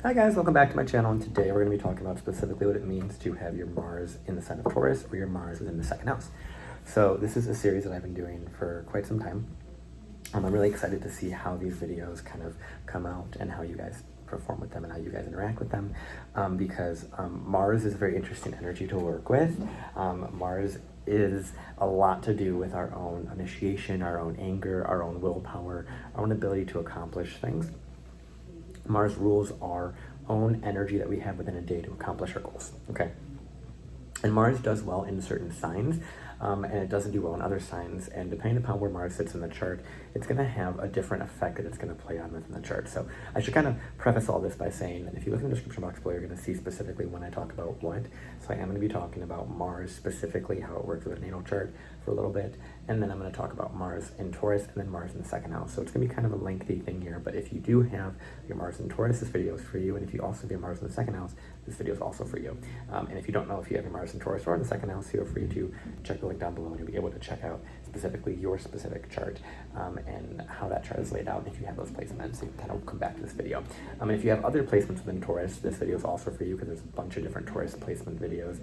Hi guys, welcome back to my channel, and today we're going to be talking about specifically what it means to have your Mars in the sign of Taurus or your Mars within the second house. So this is a series that I've been doing for quite some time. I'm really excited to see how these videos kind of come out and how you guys perform with them and how you guys interact with them, because Mars is a very interesting energy to work with. Mars is a lot to do with our own initiation, our own anger, our own willpower, our own ability to accomplish things. Mars rules our own energy that we have within a day to accomplish our goals, okay? And Mars does well in certain signs, and it doesn't do well in other signs, and depending upon where Mars sits in the chart, it's going to have a different effect that it's going to play on within the chart. So I should kind of preface all this by saying that if you look in the description box below, you're going to see specifically when I talk about what. So I am going to be talking about Mars specifically, how it works with a natal chart for a little bit, and then I'm going to talk about Mars in Taurus and then Mars in the second house. So it's going to be kind of a lengthy thing here, but if you do have your Mars in Taurus, this video is for you, and if you also have your Mars in the second house, this video is also for you. And if you don't know if you have your Mars in Taurus or in the second house, feel free to check the link down below and you'll be able to check out specifically your specific chart and how that chart is laid out if you have those placements. So you can kind of come back to this video. And if you have other placements within Taurus, this video is also for you because there's a bunch of different Taurus placement videos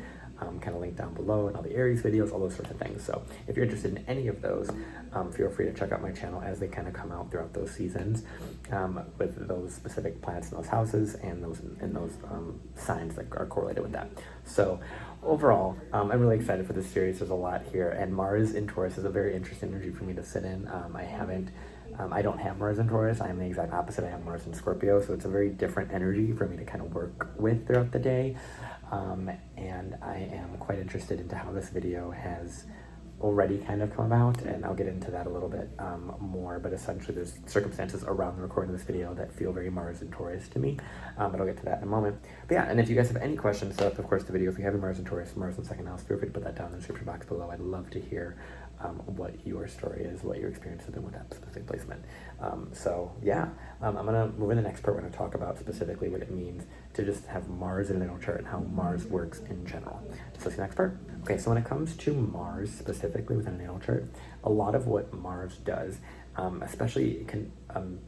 kind of linked down below, and all the Aries videos, all those sorts of things. So if you're interested in any of those, feel free to check out my channel as they kind of come out throughout those seasons with those specific planets in those houses and those signs that are correlated with that. So overall, I'm really excited for this series. There's a lot here, and Mars in Taurus is a very interesting energy for me to sit in. I don't have Mars in Taurus. I am the exact opposite. I have Mars in Scorpio, so it's a very different energy for me to kind of work with throughout the day. And I am quite interested into how this video has already kind of come about, and I'll get into that a little bit more, but essentially there's circumstances around the recording of this video that feel very Mars and Taurus to me, but I'll get to that in a moment. But yeah, and if you guys have any questions throughout, of course, the video, if you have your Mars and Taurus, Mars in second house, feel free to put that down in the description box below. I'd love to hear what your story is, what your experience has been with that specific placement. So yeah, I'm gonna move in the next part. We're gonna talk about specifically what it means to just have Mars in a natal chart and how Mars works in general. So see the next part. Okay, so when it comes to Mars specifically within a natal chart, a lot of what Mars does, especially it can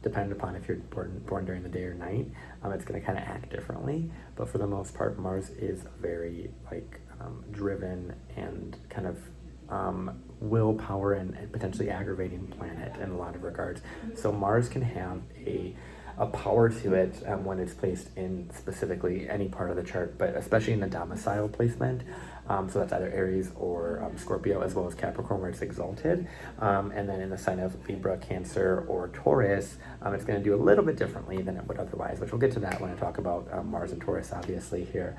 depend upon if you're born during the day or night, it's going to kind of act differently. But for the most part, Mars is very driven and kind of willpower and potentially aggravating planet in a lot of regards. So Mars can have a power to it when it's placed in specifically any part of the chart, but especially in the domicile placement. So that's either Aries or Scorpio, as well as Capricorn, where it's exalted. And then in the sign of Libra, Cancer, or Taurus, it's going to do a little bit differently than it would otherwise, which we'll get to that when I talk about Mars and Taurus, obviously, here.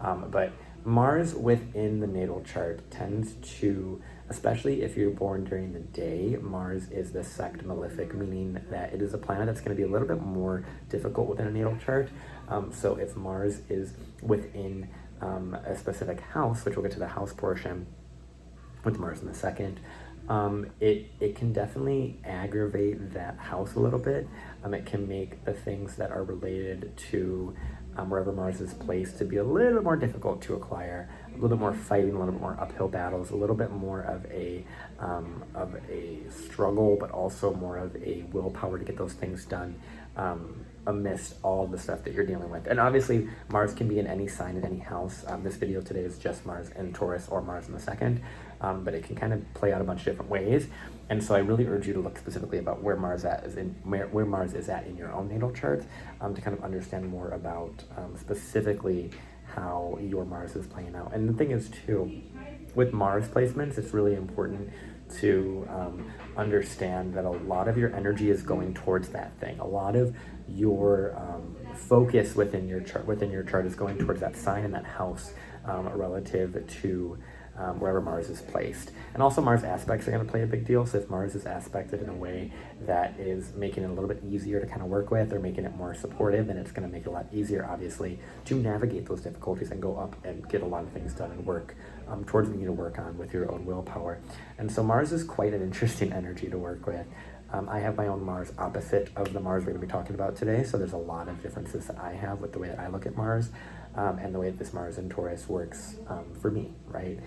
But Mars within the natal chart tends to, especially if you're born during the day, Mars is the sect malefic, meaning that it is a planet that's going to be a little bit more difficult within a natal chart. So if Mars is within a specific house, which we'll get to the house portion with Mars in the second, it can definitely aggravate that house a little bit. It can make the things that are related to wherever Mars is placed to be a little bit more difficult to acquire, a little bit more fighting, a little bit more uphill battles, a little bit more of a struggle, but also more of a willpower to get those things done amidst all the stuff that you're dealing with. And obviously Mars can be in any sign in any house. This video today is just Mars in Taurus or Mars in the second, but it can kind of play out a bunch of different ways. And so I really urge you to look specifically about where Mars where Mars is at in your own natal chart, to kind of understand more about specifically how your Mars is playing out. And the thing is too, with Mars placements, it's really important to understand that a lot of your energy is going towards that thing. A lot of your focus within your chart is going towards that sign and that house relative to wherever Mars is placed. And also Mars aspects are going to play a big deal. So if Mars is aspected in a way that is making it a little bit easier to kind of work with or making it more supportive, then it's going to make it a lot easier, obviously, to navigate those difficulties and go up and get a lot of things done and work towards what you need to work on with your own willpower. And so Mars is quite an interesting energy to work with. I have my own Mars opposite of the Mars we're going to be talking about today, so there's a lot of differences that I have with the way that I look at Mars and the way that this Mars in Taurus works for me, right?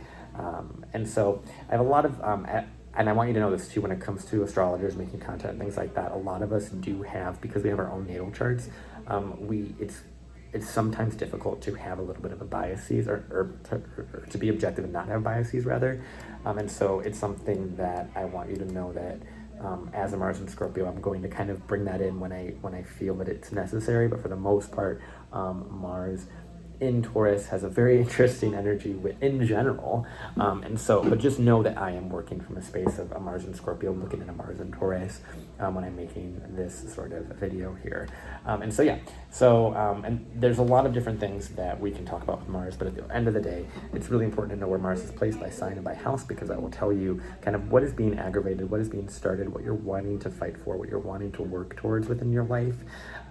And so I have a lot of, and I want you to know this too, when it comes to astrologers making content and things like that, a lot of us do have, because we have our own natal charts, it's sometimes difficult to have a little bit of a biases or to be objective and not have biases rather. And so it's something that I want you to know that as a Mars in Scorpio, I'm going to kind of bring that in when I feel that it's necessary. But for the most part, Mars in Taurus has a very interesting energy in general. And so, but just know that I am working from a space of a Mars in Scorpio, looking at a Mars in Taurus when I'm making this sort of video here. And so, yeah, and there's a lot of different things that we can talk about with Mars, but at the end of the day, it's really important to know where Mars is placed by sign and by house, because that will tell you kind of what is being aggravated, what is being started, what you're wanting to fight for, what you're wanting to work towards within your life.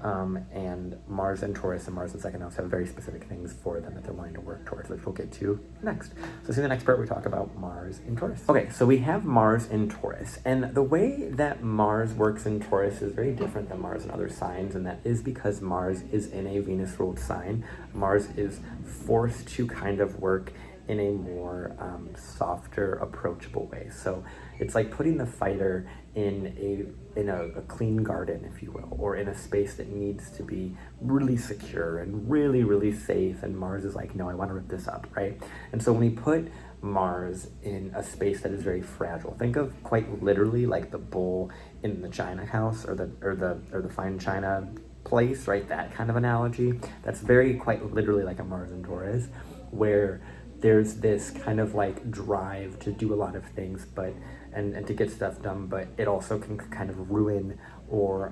And Mars in Taurus and Mars in second house have very specific things for them that they're wanting to work towards, which we'll get to next. So see the next part, we talk about Mars in Taurus. Okay, so we have Mars in Taurus, and the way that Mars works in Taurus is very different than Mars in other signs, and that is because Mars is in a Venus-ruled sign. Mars is forced to kind of work in a more softer, approachable way. So it's like putting the fighter in a clean garden, if you will, or in a space that needs to be really secure and really, really safe. And Mars is like, no, I want to rip this up, right? And so when we put Mars in a space that is very fragile, think of quite literally like the bull in the china house or the fine china place, right? That kind of analogy. That's very quite literally like a Mars in Taurus, where there's this kind of like drive to do a lot of things, but and to get stuff done, but it also can kind of ruin or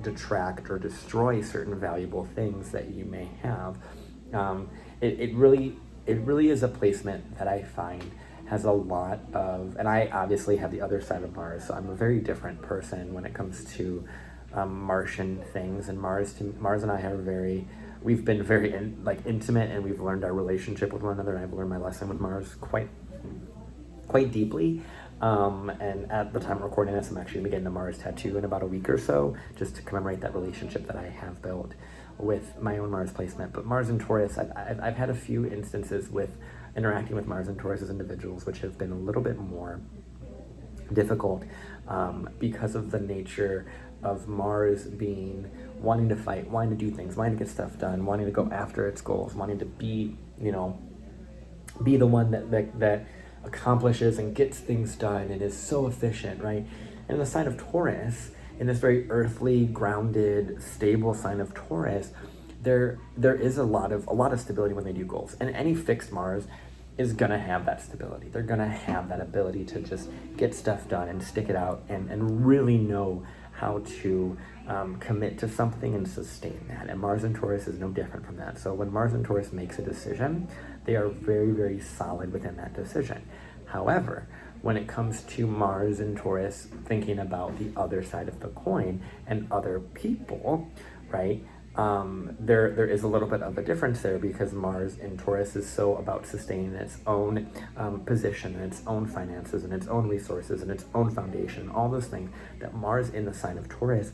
detract or destroy certain valuable things that you may have. It really is a placement that I find has a lot of, and I obviously have the other side of Mars, so I'm a very different person when it comes to Martian things, and Mars and I are we've been very intimate, and we've learned our relationship with one another, and I've learned my lesson with Mars quite deeply. And at the time of recording this, I'm actually getting a Mars tattoo in about a week or so, just to commemorate that relationship that I have built with my own Mars placement. But Mars in Taurus, I've had a few instances with interacting with Mars and Taurus as individuals, which have been a little bit more difficult because of the nature of Mars being wanting to fight, wanting to do things, wanting to get stuff done, wanting to go after its goals, wanting to be the one that accomplishes and gets things done and is so efficient, right? And in the sign of Taurus, in this very earthly, grounded, stable sign of Taurus, there is a lot of stability when they do goals. And any fixed Mars is gonna have that stability. They're gonna have that ability to just get stuff done and stick it out and really know how to commit to something and sustain that. And Mars in Taurus is no different from that. So when Mars in Taurus makes a decision, they are very, very solid within that decision. However, when it comes to Mars in Taurus, thinking about the other side of the coin and other people, right? There is a little bit of a difference there, because Mars in Taurus is so about sustaining its own position and its own finances and its own resources and its own foundation, all those things that Mars in the sign of Taurus,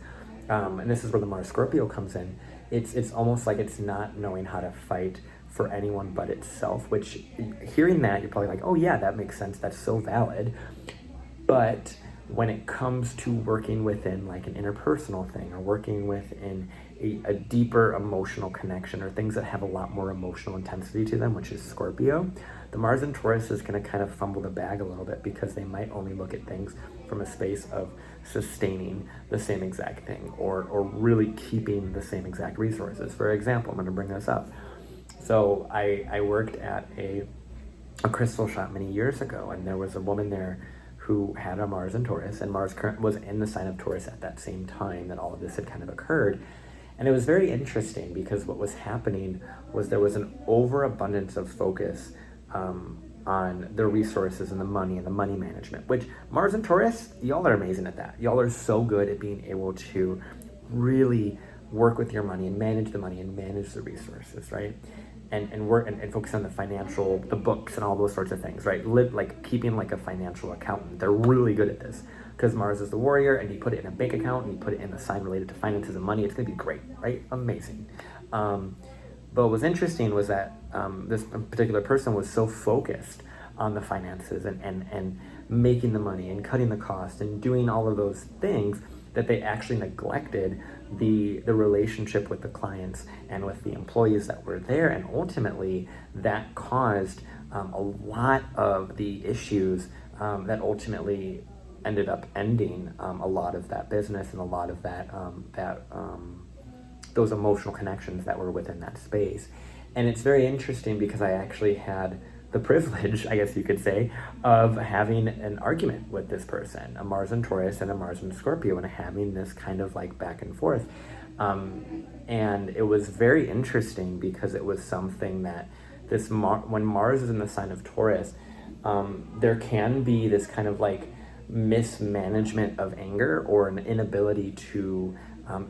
and this is where the Mars Scorpio comes in, it's almost like it's not knowing how to fight for anyone but itself, which hearing that, you're probably like, oh yeah, that makes sense, that's so valid. But when it comes to working within like an interpersonal thing, or working within a deeper emotional connection, or things that have a lot more emotional intensity to them, which is Scorpio, the Mars in Taurus is going to kind of fumble the bag a little bit, because they might only look at things from a space of sustaining the same exact thing, or really keeping the same exact resources. For example, I'm going to bring this up. So I worked at a crystal shop many years ago, and there was a woman there who had a Mars in Taurus, and Mars was in the sign of Taurus at that same time that all of this had kind of occurred. And it was very interesting, because what was happening was there was an overabundance of focus on the resources and the money management, which Mars in Taurus, y'all are amazing at that. Y'all are so good at being able to really work with your money and manage the money and manage the resources, right? And work and focus on the financial, the books and all those sorts of things, right? Like keeping like a financial accountant. They're really good at this, because Mars is the warrior, and you put it in a bank account and you put it in a sign related to finances and money, it's gonna be great, right? Amazing. But what was interesting was that this particular person was so focused on the finances and making the money and cutting the cost and doing all of those things, that they actually neglected the relationship with the clients and with the employees that were there, and ultimately that caused a lot of the issues that ultimately ended up ending a lot of that business and a lot of those emotional connections that were within that space. And it's very interesting because I actually had the privilege, I guess you could say, of having an argument with this person, a Mars in Taurus and a Mars in Scorpio, and having this kind of like back and forth. And it was very interesting because it was something that when Mars is in the sign of Taurus, there can be this kind of like mismanagement of anger, or an inability to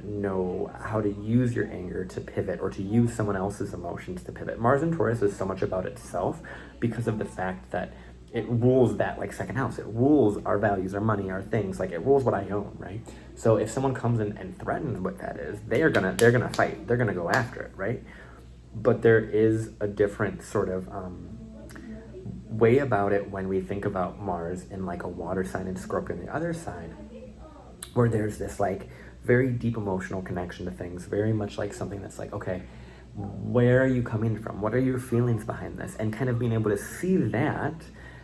know how to use your anger to pivot, or to use someone else's emotions to pivot. Mars in Taurus is so much about itself because of the fact that it rules that like second house. It rules our values, our money, our things. Like it rules what I own, right? So if someone comes in and threatens what that is, they're gonna fight. They're gonna go after it, right? But there is a different sort of way about it when we think about Mars in like a water sign and Scorpio on the other side, where there's this like very deep emotional connection to things, very much like something that's like, okay, where are you coming from? What are your feelings behind this? And kind of being able to see that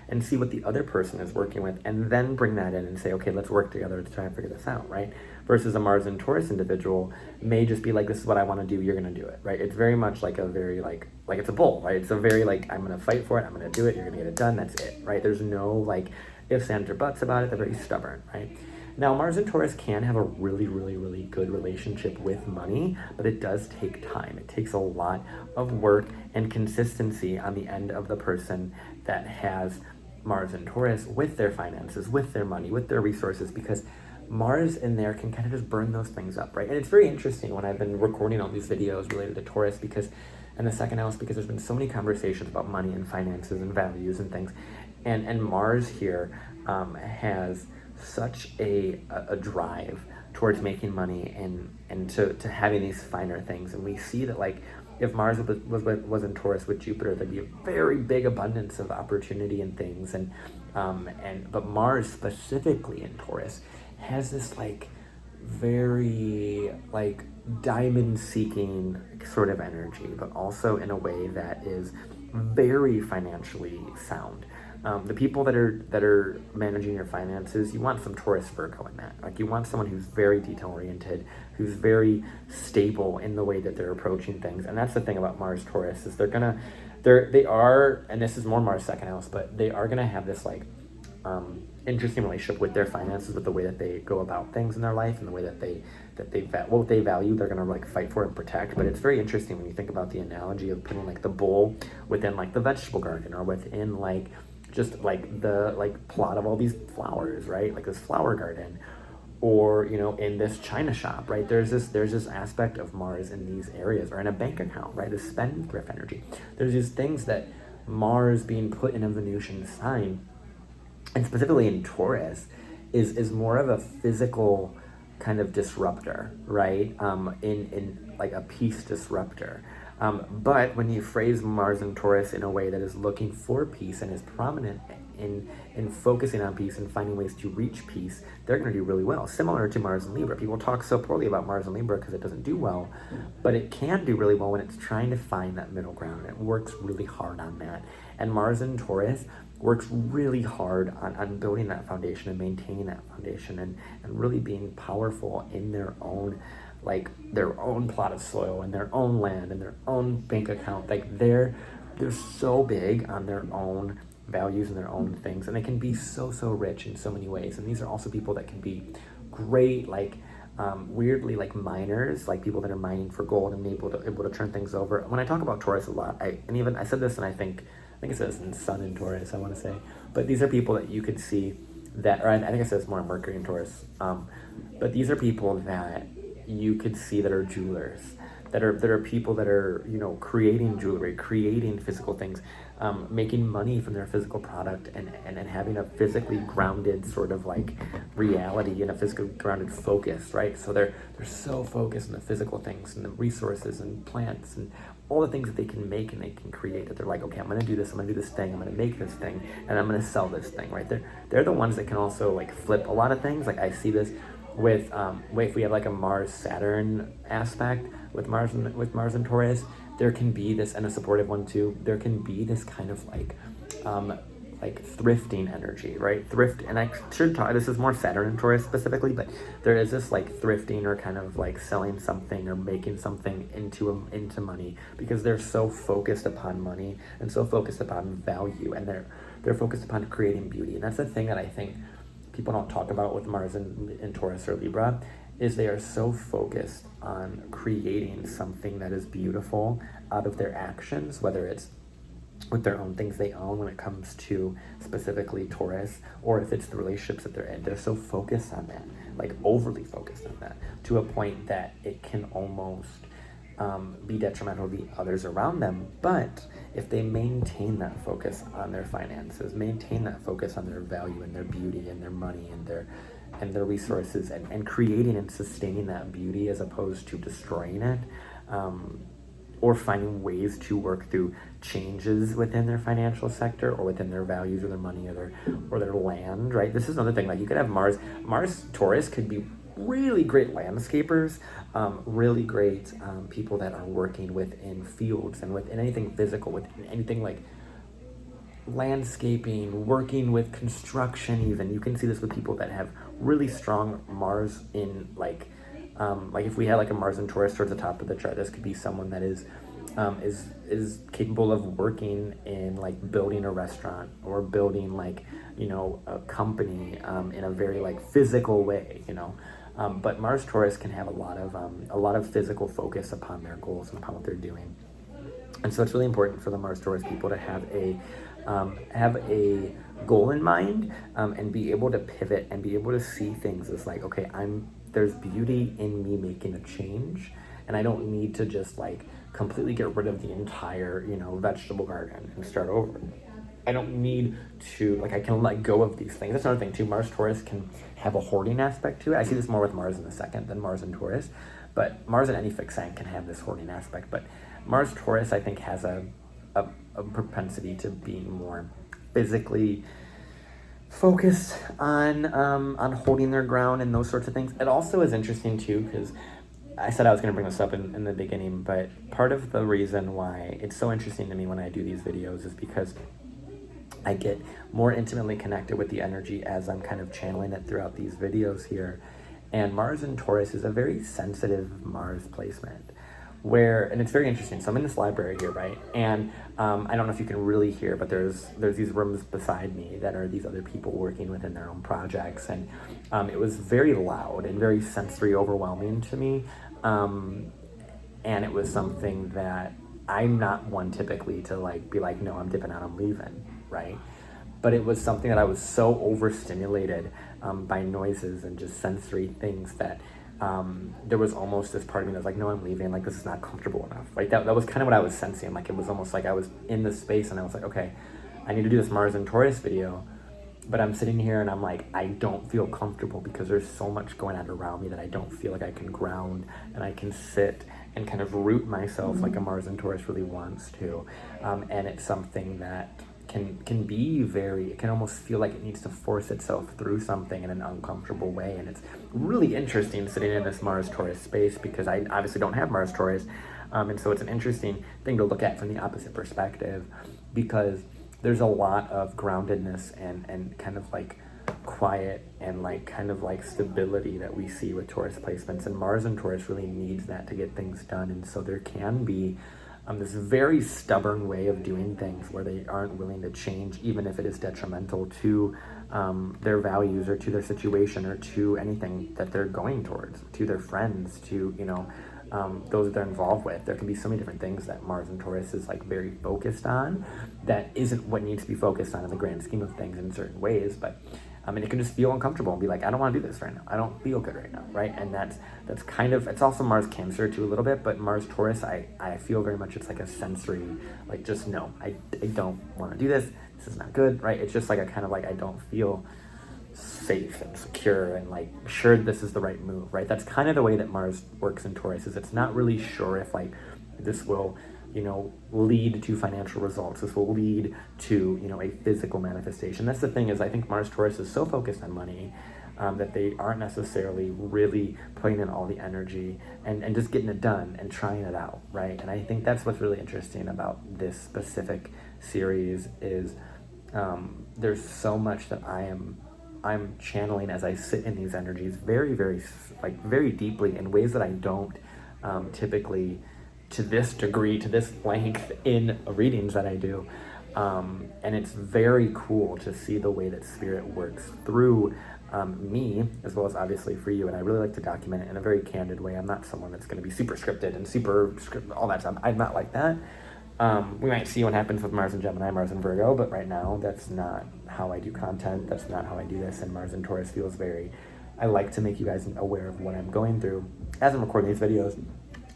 and see what the other person is working with, and then bring that in and say, okay, let's work together to try and figure this out, right? Versus a Mars and Taurus individual may just be like, this is what I want to do, you're going to do it, right? It's very much like a very like it's a bull, right? It's a very like, I'm going to fight for it, I'm going to do it, you're going to get it done, that's it, right? There's no like ifs, ands, or buts about it. They're very stubborn, right? Now, Mars and Taurus can have a really, really, really good relationship with money, but it does take time. It takes a lot of work and consistency on the end of the person that has Mars and Taurus with their finances, with their money, with their resources, because Mars in there can kind of just burn those things up, right? And it's very interesting when I've been recording all these videos related to Taurus, because, and the second house, because there's been so many conversations about money and finances and values and things. And Mars here has such a drive towards making money and to having these finer things. And we see that like if Mars was in Taurus with Jupiter, there'd be a very big abundance of opportunity and things. But Mars specifically in Taurus has this like very like diamond seeking sort of energy, but also in a way that is very financially sound. The people that are managing your finances, you want some Taurus Virgo in that. Like you want someone who's very detail oriented, who's very stable in the way that they're approaching things. And that's the thing about Mars Taurus is they are, and this is more Mars second house, but they are gonna have this like interesting relationship with their finances, with the way that they go about things in their life, and the way that what they value, they're gonna like fight for and protect. But it's very interesting when you think about the analogy of putting like the bull within like the vegetable garden, or within like just like the like plot of all these flowers, right? Like this flower garden, or you know, in this china shop, right? There's this aspect of Mars in these areas, or in a bank account, right? This spendthrift energy. There's these things that Mars being put in a Venusian sign, and specifically in Taurus, is more of a physical kind of disruptor, right? In like a peace disruptor. But when you phrase Mars and Taurus in a way that is looking for peace and is prominent in focusing on peace and finding ways to reach peace, they're going to do really well. Similar to Mars and Libra. People talk so poorly about Mars and Libra because it doesn't do well, but it can do really well when it's trying to find that middle ground. It works really hard on that. And Mars and Taurus works really hard on building that foundation and maintaining that foundation and really being powerful in their own plot of soil and their own land and their own bank account. Like they're so big on their own values and their own things, and they can be so rich in so many ways. And these are also people that can be great, like weirdly like miners, like people that are mining for gold and able to turn things over. When I talk about Taurus a lot, I said this, and I think it says in Sun in Taurus, I want to say, but these are people that you could see that, or I think it says more Mercury in Taurus, but these are people that you could see that are jewelers, that are people that are, you know, creating jewelry, creating physical things, making money from their physical product, and having a physically grounded sort of like reality and a physically grounded focus, right? So they're so focused on the physical things and the resources and plants and all the things that they can make and they can create, that they're like, okay, I'm gonna do this, I'm gonna do this thing, I'm gonna make this thing, and I'm gonna sell this thing, right? They're the ones that can also like flip a lot of things. Like I see this if we have like a Mars Saturn aspect with Mars and Taurus, there can be this, and a supportive one too, there can be this kind of like thrifting energy, right? Thrift, and I should talk, this is more Saturn and Taurus specifically, but there is this like thrifting or kind of like selling something or making something into money, because they're so focused upon money and so focused upon value, and they're focused upon creating beauty. And that's the thing that I think people don't talk about with Mars in Taurus or Libra, is they are so focused on creating something that is beautiful out of their actions, whether it's with their own things they own when it comes to specifically Taurus, or if it's the relationships that they're in. They're so focused on that, like overly focused on that, to a point that it can almost be detrimental to the others around them. But if they maintain that focus on their finances, maintain that focus on their value and their beauty and their money and their resources, and creating and sustaining that beauty as opposed to destroying it, or finding ways to work through changes within their financial sector or within their values or their money or their land, right? This is another thing. Like, you could have Mars Taurus could be really great landscapers, really great people that are working within fields and within anything physical, within anything like landscaping, working with construction even. You can see this with people that have really strong Mars in like if we had like a Mars and Taurus towards the top of the chart, this could be someone that is capable of working in like building a restaurant or building like, you know, a company in a very like physical way, you know. But Mars Taurus can have a lot of physical focus upon their goals and upon what they're doing. And so it's really important for the Mars Taurus people to have a goal in mind, and be able to pivot and be able to see things as like, okay, there's beauty in me making a change, and I don't need to just like completely get rid of the entire, you know, vegetable garden and start over. I don't need to, like, I can let go of these things. That's another thing too. Mars Taurus can have a hoarding aspect to it. I see this more with Mars in the second than Mars in Taurus, but Mars in any fixed sign can have this hoarding aspect. But Mars Taurus, I think, has a propensity to being more physically focused on holding their ground and those sorts of things. It also is interesting too, because I said I was going to bring this up in the beginning, but part of the reason why it's so interesting to me when I do these videos is because I get more intimately connected with the energy as I'm kind of channeling it throughout these videos here. And Mars in Taurus is a very sensitive Mars placement, and it's very interesting. So I'm in this library here, right? And I don't know if you can really hear, but there's these rooms beside me that are these other people working within their own projects. And it was very loud and very sensory overwhelming to me. And it was something that I'm not one typically to like be like, no, I'm dipping out, I'm leaving, right? But it was something that I was so overstimulated by noises and just sensory things that there was almost this part of me that was like, no, I'm leaving, like this is not comfortable enough. Like that was kind of what I was sensing. Like it was almost like I was in this space and I was like, okay, I need to do this Mars and Taurus video, but I'm sitting here and I'm like, I don't feel comfortable because there's so much going on around me that I don't feel like I can ground and I can sit and kind of root myself like a Mars and Taurus really wants to. And it's something that can be it can almost feel like it needs to force itself through something in an uncomfortable way. And it's really interesting sitting in this Mars Taurus space because I obviously don't have Mars Taurus. And so it's an interesting thing to look at from the opposite perspective, because there's a lot of groundedness and kind of like quiet and like kind of like stability that we see with Taurus placements, and Mars and Taurus really needs that to get things done. And so there can be this very stubborn way of doing things where they aren't willing to change, even if it is detrimental to their values or to their situation or to anything that they're going towards, to their friends, to, you know, those that they're involved with. There can be so many different things that Mars and Taurus is like very focused on that isn't what needs to be focused on in the grand scheme of things in certain ways. But it can just feel uncomfortable and be like, I don't want to do this right now. I don't feel good right now, right? And that's kind of, it's also Mars Cancer too a little bit, but Mars Taurus, I feel very much it's like a sensory, like just no, I don't want to do this. This is not good, right? It's just like a kind of like, I don't feel safe and secure and like sure this is the right move, right? That's kind of the way that Mars works in Taurus, is it's not really sure if like this will, you know, lead to financial results. This will lead to, you know, a physical manifestation. That's the thing, is I think Mars Taurus is so focused on money that they aren't necessarily really putting in all the energy and just getting it done and trying it out, right? And I think that's what's really interesting about this specific series is there's so much that I'm channeling as I sit in these energies very, very deeply in ways that I don't typically to this degree, to this length in readings that I do. And it's very cool to see the way that spirit works through me, as well as obviously for you. And I really like to document it in a very candid way. I'm not someone that's going to be super scripted and all that stuff. I'm not like that. We might see what happens with Mars and Gemini, Mars and Virgo, but right now that's not how I do content. That's not how I do this. And Mars and Taurus feels I like to make you guys aware of what I'm going through as I'm recording these videos,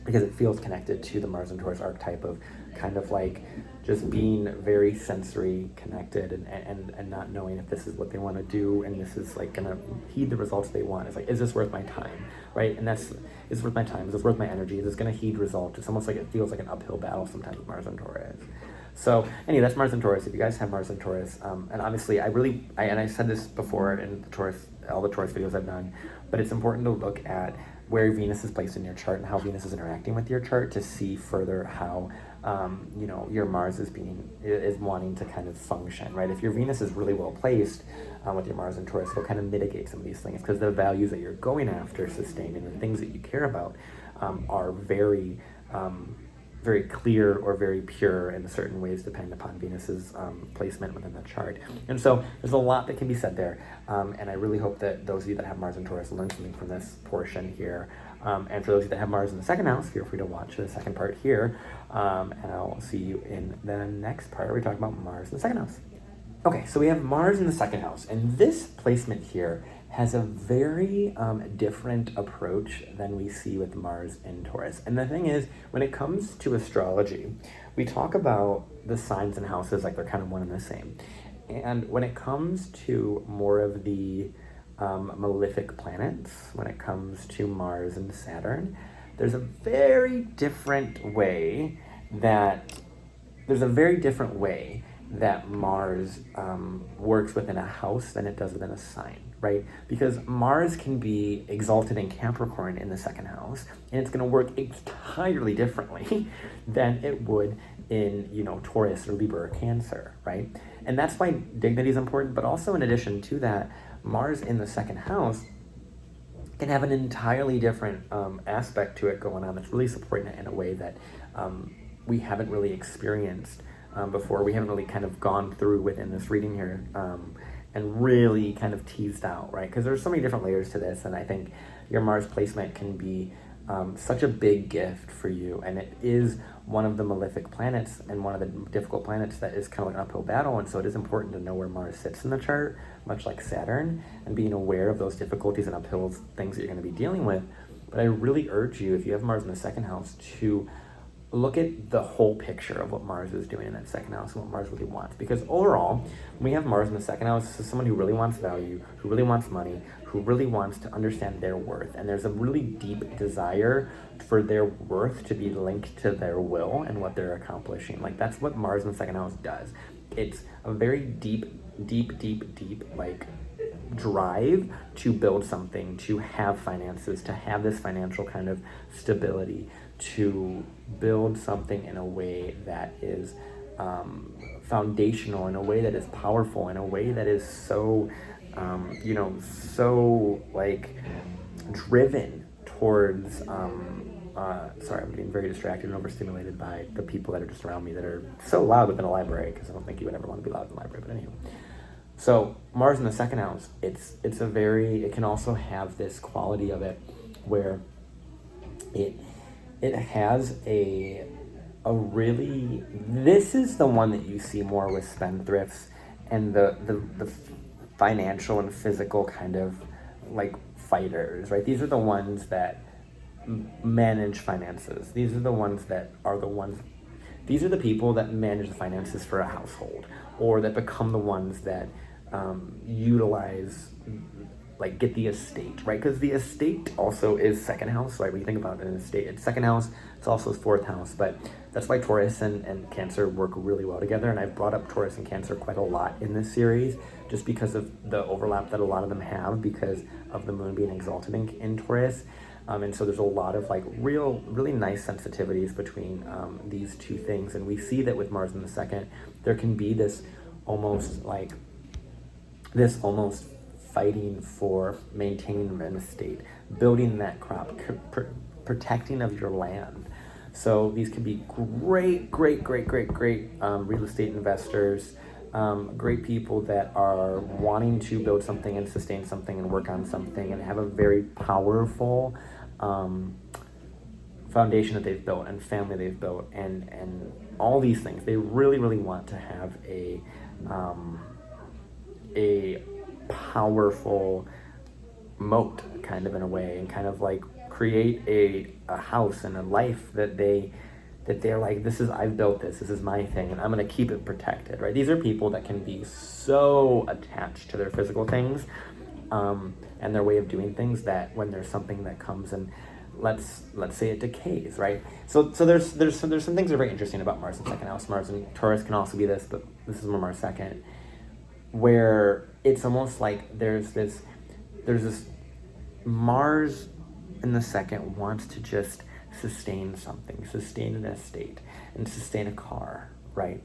because it feels connected to the Mars and Taurus archetype of kind of like just being very sensory connected and not knowing if this is what they want to do and this is like gonna heed the results they want. It's like, is this worth my time, right? And is this worth my time? Is this worth my energy? Is this gonna heed results? It's almost like it feels like an uphill battle sometimes with Mars and Taurus. So anyway, that's Mars and Taurus. If you guys have Mars and Taurus, and obviously I said this before in all the Taurus videos I've done, but it's important to look at where Venus is placed in your chart and how Venus is interacting with your chart to see further how your Mars is wanting to kind of function, right? If your Venus is really well placed with your Mars and Taurus, it'll kind of mitigate some of these things because the values that you're going after sustaining, the things that you care about are very very clear or very pure in certain ways depending upon Venus's placement within the chart. And so there's a lot that can be said there, and I really hope that those of you that have Mars and Taurus learn something from this portion here. And for those of you that have Mars in the second house, feel free to watch the second part here, and I'll see you in the next part where we talk about Mars in the second house. Okay, so we have Mars in the second house, and this placement here has a very different approach than we see with Mars in Taurus. And the thing is, when it comes to astrology, we talk about the signs and houses like they're kind of one and the same. And when it comes to more of the malefic planets, when it comes to Mars and Saturn, there's a very different way that Mars works within a house than it does within a sign, right? Because Mars can be exalted in Capricorn in the second house, and it's going to work entirely differently than it would in, Taurus or Libra or Cancer, right? And that's why dignity is important, but also in addition to that, Mars in the second house can have an entirely different aspect to it going on that's really supporting it in a way that we haven't really experienced before. We haven't really kind of gone through within this reading here and really kind of teased out, right? Because there's so many different layers to this, and I think your Mars placement can be such a big gift for you, and it is one of the malefic planets and one of the difficult planets that is kind of like an uphill battle, and so it is important to know where Mars sits in the chart, much like Saturn, and being aware of those difficulties and uphill things that you're going to be dealing with. But I really urge you, if you have Mars in the second house, to look at the whole picture of what Mars is doing in that second house and what Mars really wants. Because overall, when we have Mars in the second house, this is someone who really wants value, who really wants money, who really wants to understand their worth. And there's a really deep desire for their worth to be linked to their will and what they're accomplishing. Like, that's what Mars in the second house does. It's a very deep, like, drive to build something, to have finances, to have this financial kind of stability, to build something in a way that is foundational, in a way that is powerful, in a way that is so, so like driven towards, sorry, I'm getting very distracted and overstimulated by the people that are just around me that are so loud within a library, because I don't think you would ever want to be loud in the library, but anyway. So Mars in the second house, it can also have this quality of it where it has a really, this is the one that you see more with spendthrifts and the financial and physical kind of like fighters, right? These are the ones that manage finances. These are the people that manage the finances for a household, or that become the ones that utilize, get the estate, right? Because the estate also is second house, right? When you think about an estate, it's second house, It's also his 4th house, but that's why Taurus and Cancer work really well together. And I've brought up Taurus and Cancer quite a lot in this series, just because of the overlap that a lot of them have because of the moon being exalted in Taurus. And so there's a lot of like really nice sensitivities between these two things. And we see that with Mars in the 2nd, there can be this almost fighting for maintaining an estate, building that crop, protecting of your land. So these could be great real estate investors, great people that are wanting to build something and sustain something and work on something and have a very powerful foundation that they've built and family they've built and all these things. They really want to have a powerful moat, kind of, in a way, and kind of like create a house and a life that they're like, I've built this is my thing and I'm going to keep it protected, right? These are people that can be so attached to their physical things and their way of doing things that when there's something that comes and let's say it decays, right? So there's some things that are very interesting about Mars in 2nd house. Mars in Taurus can also be this, but this is more Mars 2nd, where it's almost like there's this Mars in the 2nd wants to just sustain something, sustain an estate, and sustain a car, right?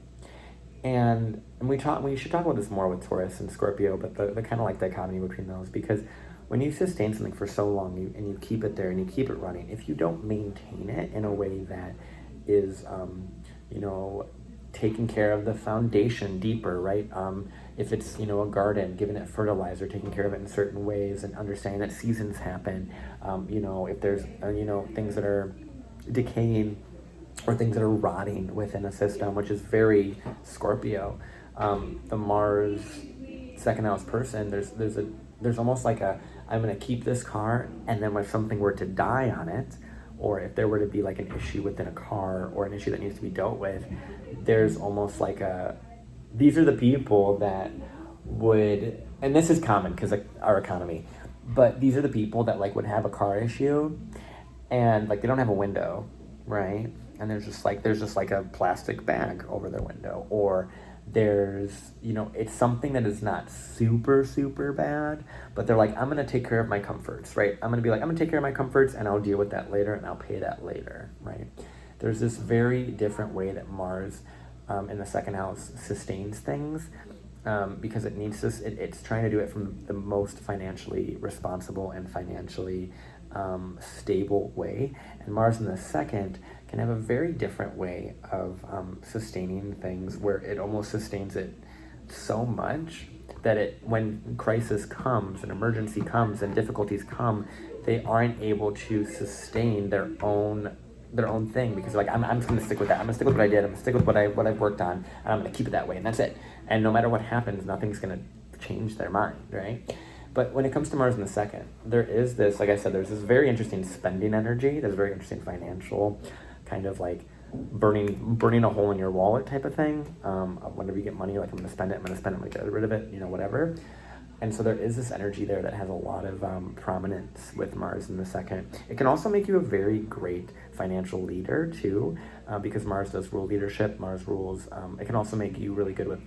And we should talk about this more with Taurus and Scorpio, but the kind of like dichotomy between those, because when you sustain something for so long and you keep it there and you keep it running, if you don't maintain it in a way that is, taking care of the foundation deeper, right? If it's, a garden, giving it fertilizer, taking care of it in certain ways and understanding that seasons happen, if there's, things that are decaying or things that are rotting within a system, which is very Scorpio. The Mars 2nd house person, there's almost like I'm going to keep this car, and then if something were to die on it, or if there were to be like an issue within a car or an issue that needs to be dealt with, there's almost like these are the people that would, and this is common because like our economy, but these are the people that like would have a car issue and like they don't have a window, right? And there's just like a plastic bag over their window, or there's, it's something that is not super bad, but they're like, I'm going to take care of my comforts, right? I'm going to take care of my comforts and I'll deal with that later and I'll pay that later, right? There's this very different way that Mars in the 2nd house sustains things, because it needs to, it's trying to do it from the most financially responsible and financially stable way. And Mars in the 2nd can have a very different way of sustaining things, where it almost sustains it so much that when crisis comes and emergency comes and difficulties come, they aren't able to sustain their own thing, because like I'm just going to stick with that. I'm going to stick with what I did. I'm going to stick with what I've worked on, and I'm going to keep it that way, and that's it. And no matter what happens, nothing's going to change their mind, right? But when it comes to Mars in the 2nd, there is this, like I said, there's this very interesting spending energy. There's very interesting financial kind of like burning a hole in your wallet type of thing. Whenever you get money, like I'm going to spend it, I'm going to get rid of it, whatever. And so there is this energy there that has a lot of prominence with Mars in the 2nd. It can also make you a very great financial leader too, because Mars does rule leadership. Mars rules. It can also make you really good with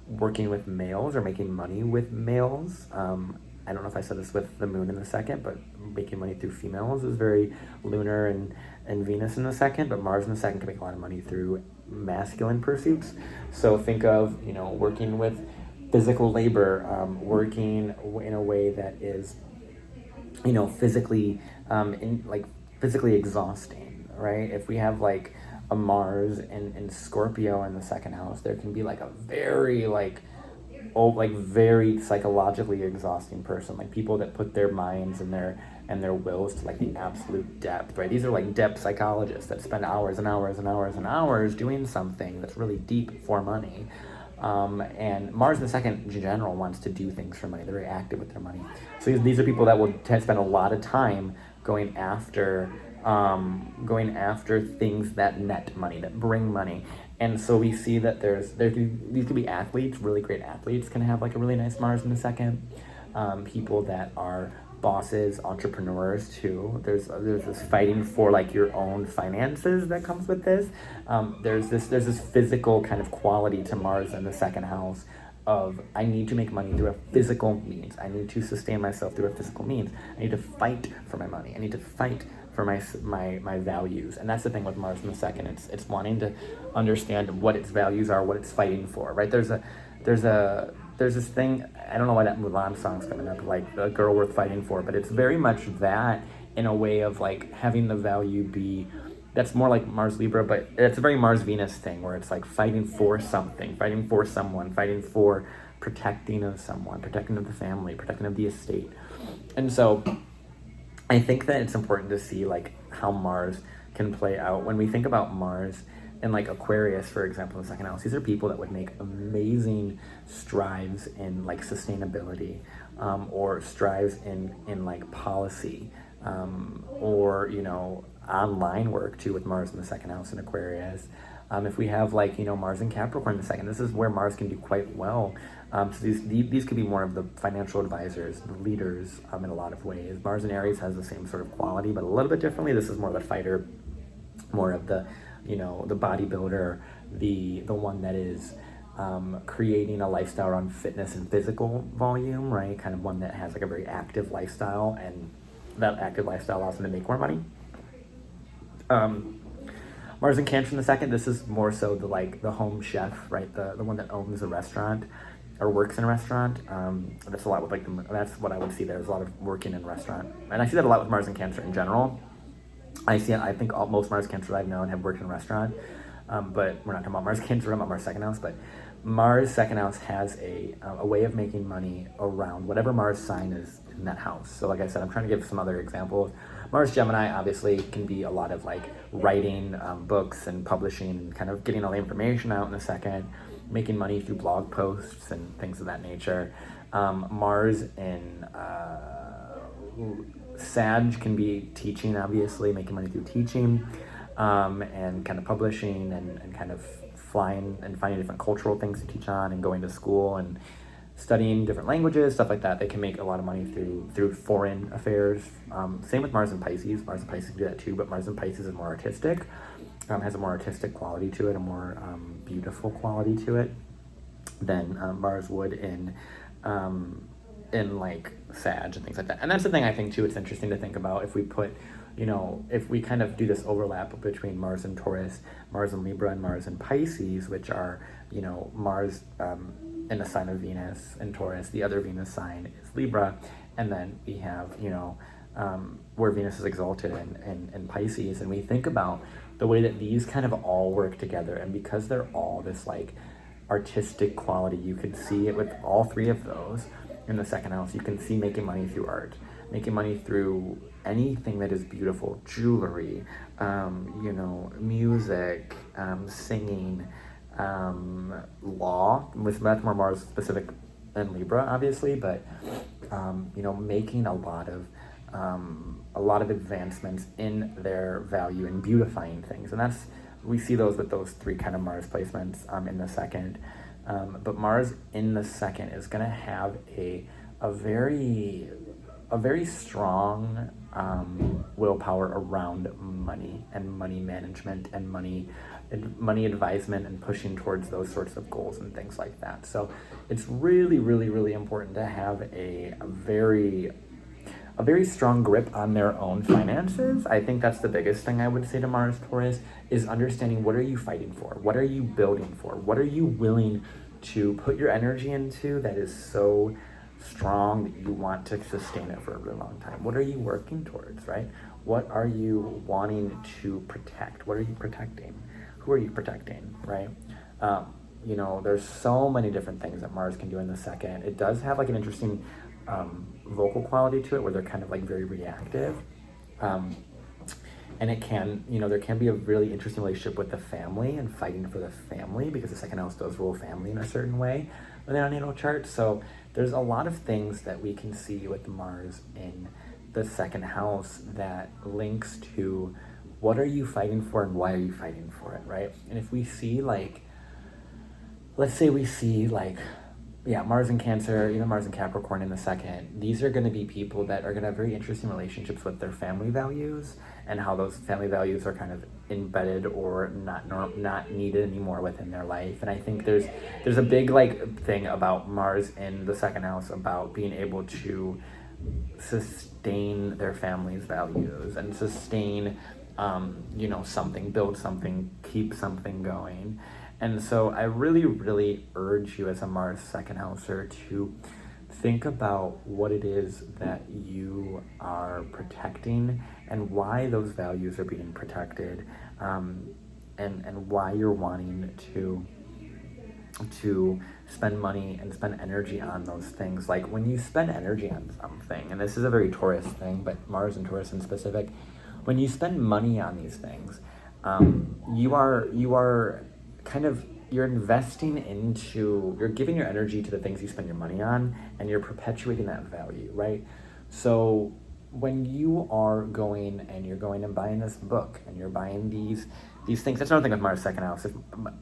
working with males or making money with males. I don't know if I said this with the moon in the 2nd, but making money through females is very lunar, and Venus in the 2nd, but Mars in the 2nd can make a lot of money through masculine pursuits. So think of, working with physical labor, working in a way that is, physically, physically exhausting, right? If we have like a Mars and Scorpio in the 2nd house, there can be like a very very psychologically exhausting person, like people that put their minds and their wills to like the absolute depth, right? These are like depth psychologists that spend hours and hours and hours and hours doing something that's really deep for money. And Mars in the 2nd in general wants to do things for money. They're very active with their money. So these are people that will spend a lot of time going after things that net money, that bring money. And so we see that these could be athletes. Really great athletes can have like a really nice Mars in the 2nd. People that are bosses, entrepreneurs too. There's this fighting for like your own finances that comes with this. There's this physical kind of quality to Mars in the second house of I need to make money through a physical means. I need to sustain myself through a physical means. I need to fight for my money. I need to fight for my values. And that's the thing with Mars in the second. It's wanting to understand what its values are, what it's fighting for, right? There's this thing, I don't know why that Mulan song's coming up, like the girl worth fighting for, but it's very much that in a way of like having the value be, that's more like Mars Libra, but it's a very Mars Venus thing where it's like fighting for something, fighting for someone, fighting for protecting of someone, protecting of the family, protecting of the estate. And so I think that it's important to see like how Mars can play out. When we think about Mars in like Aquarius, for example, in the second house, these are people that would make amazing strides in like sustainability, or strides in like policy, or, you know, online work too with Mars in the second house in Aquarius. If we have like, you know, Mars in Capricorn in the second, this is where Mars can do quite well. So these could be more of the financial advisors, the leaders, in a lot of ways. Mars in Aries has the same sort of quality, but a little bit differently. This is more of the fighter, more of the, you know, the bodybuilder, the one that is creating a lifestyle around fitness and physical volume, right? Kind of one that has like a very active lifestyle, and that active lifestyle allows them to make more money. Mars in Cancer in the second, this is more so the home chef, right? The one that owns a restaurant or works in a restaurant. That's a lot with like that's what I would see. There's a lot of working in a restaurant, and I see that a lot with Mars in Cancer in general. I think most Mars Cancers I've known have worked in a restaurant, but we're not talking about Mars Cancer, we're talking about Mars second house. But Mars second house has a way of making money around whatever Mars sign is in that house. So like I said, I'm trying to give some other examples. Mars Gemini obviously can be a lot of like writing books and publishing and kind of getting all the information out in a second, making money through blog posts and things of that nature. Mars in Sag can be teaching, obviously, making money through teaching, and kind of publishing and kind of flying and finding different cultural things to teach on and going to school and studying different languages, stuff like that. They can make a lot of money through foreign affairs. Same with Mars and Pisces. Mars and Pisces do that too, but Mars and Pisces is more artistic, has a more artistic quality to it, a more beautiful quality to it than Mars would in like Sag and things like that. And that's the thing I think too, it's interesting to think about if we put, you know, if we kind of do this overlap between Mars and Taurus, Mars and Libra, and Mars and Pisces, which are, you know, Mars in the sign of Venus and Taurus, the other Venus sign is Libra, and then we have, you know, where Venus is exalted in Pisces, and we think about the way that these kind of all work together, and because they're all this like artistic quality, you can see it with all three of those in the second house. You can see making money through art, making money through anything that is beautiful, jewelry, you know, music, singing, law, with that's more Mars specific than Libra, obviously, but you know, making a lot of advancements in their value and beautifying things, and that's, we see those with those three kind of Mars placements in the second. But Mars in the second is going to have a very strong willpower around money and money management and money advisement and pushing towards those sorts of goals and things like that. So it's really, really, really important to have a very strong grip on their own finances. I think that's the biggest thing I would say to Mars Taurus, is understanding what are you fighting for? What are you building for? What are you willing to put your energy into that is so strong that you want to sustain it for a really long time? What are you working towards, right? What are you wanting to protect? What are you protecting? Who are you protecting, right? You know, there's so many different things that Mars can do in the second. It does have like an interesting vocal quality to it where they're kind of like very reactive. And it can, you know, there can be a really interesting relationship with the family and fighting for the family, because the second house does rule family in a certain way within our natal chart. So there's a lot of things that we can see with Mars in the second house that links to what are you fighting for and why are you fighting for it, right? And if we see like, let's say we see like yeah, Mars in Cancer, even Mars in Capricorn in the second, these are going to be people that are going to have very interesting relationships with their family values and how those family values are kind of embedded or not needed anymore within their life. And I think there's a big like thing about Mars in the second house about being able to sustain their family's values and sustain something, build something, keep something going. And so I really, really urge you as a Mars second houser to think about what it is that you are protecting and why those values are being protected, and why you're wanting to spend money and spend energy on those things. Like when you spend energy on something, and this is a very Taurus thing, but Mars and Taurus in specific, when you spend money on these things, you are kind of, you're investing into, you're giving your energy to the things you spend your money on, and you're perpetuating that value, right? So when you are going and buying this book and you're buying these things, that's another thing with Mars second house. If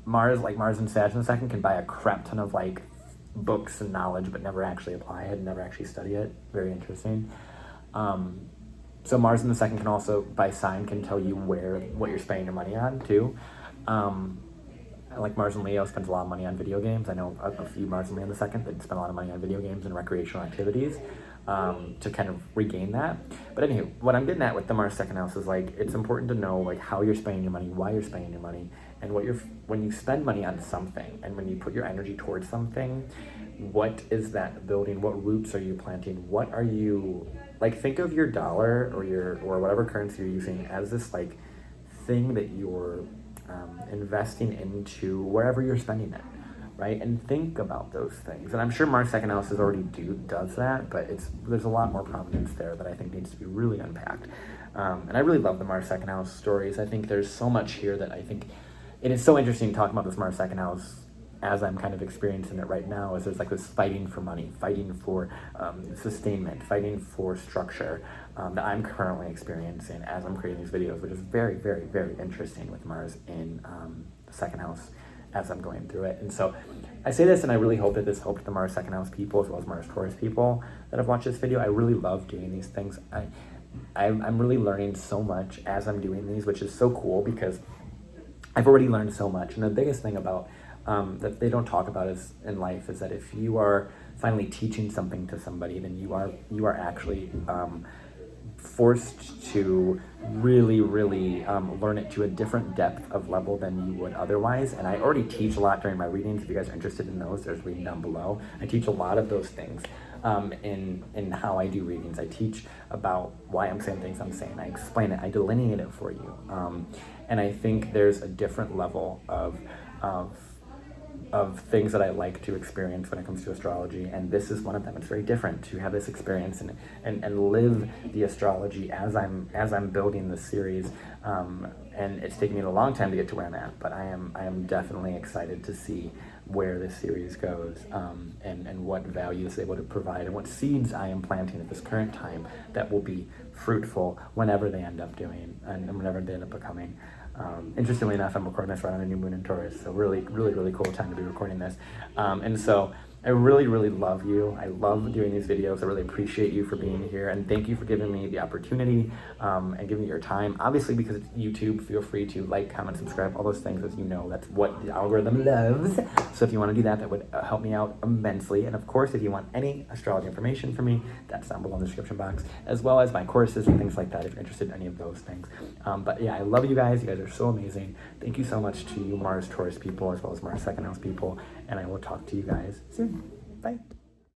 Mars and Sag in the second can buy a crap ton of like books and knowledge but never actually apply it and never actually study it. Very interesting. So Mars in the second can also, by sign, can tell you what you're spending your money on too. Like Mars and Leo spends a lot of money on video games. I know a few Mars and Leo in the second that spend a lot of money on video games and recreational activities, to kind of regain that. But anywho, what I'm getting at with the Mars second house is like, it's important to know like how you're spending your money, why you're spending your money, and when you spend money on something and when you put your energy towards something, what is that building? What roots are you planting? What are you, like, think of your dollar or whatever currency you're using as this like thing that you're investing into wherever you're spending it, right? And think about those things. And I'm sure Mars second house does that, but there's a lot more prominence there that I think needs to be really unpacked. And I really love the Mars second house stories. I think there's so much here that I think it is so interesting talking about this Mars second house as I'm kind of experiencing it right now, is there's like this fighting for money, fighting for sustainment, fighting for structure, that I'm currently experiencing as I'm creating these videos, which is very, very, very interesting with Mars in the second house as I'm going through it. And so I say this, and I really hope that this helped the Mars second house people as well as Mars Taurus people that have watched this video. I really love doing these things. I'm really learning so much as I'm doing these, which is so cool because I've already learned so much. And the biggest thing about that they don't talk about in life is that if you are finally teaching something to somebody, then you are actually forced to really, really learn it to a different depth of level than you would otherwise. And I already teach a lot during my readings. If you guys are interested in those, there's reading down below. I teach a lot of those things in how I do readings. I teach about why I'm saying things I'm saying. I explain it. I delineate it for you. And I think there's a different level of things that I like to experience when it comes to astrology, and this is one of them. It's very different to have this experience and live the astrology as I'm building this series, and it's taken me a long time to get to where I'm at, but I am definitely excited to see where this series goes, and what value it's able to provide, and what seeds I am planting at this current time that will be fruitful whenever they end up doing and whenever they end up becoming. Interestingly enough, I'm recording this right on a new moon in Taurus, so really, really, really cool time to be recording this. And so I really, really love you. I love doing these videos. I really appreciate you for being here, and thank you for giving me the opportunity and giving me your time. Obviously, because it's YouTube, feel free to like, comment, subscribe, all those things. As you know, that's what the algorithm loves. So if you want to do that, that would help me out immensely. And of course, if you want any astrology information from me, that's down below in the description box, as well as my courses and things like that, if you're interested in any of those things. But yeah, I love you guys. You guys are so amazing. Thank you so much to you Mars Taurus people, as well as Mars second house people, and I will talk to you guys soon. Bye.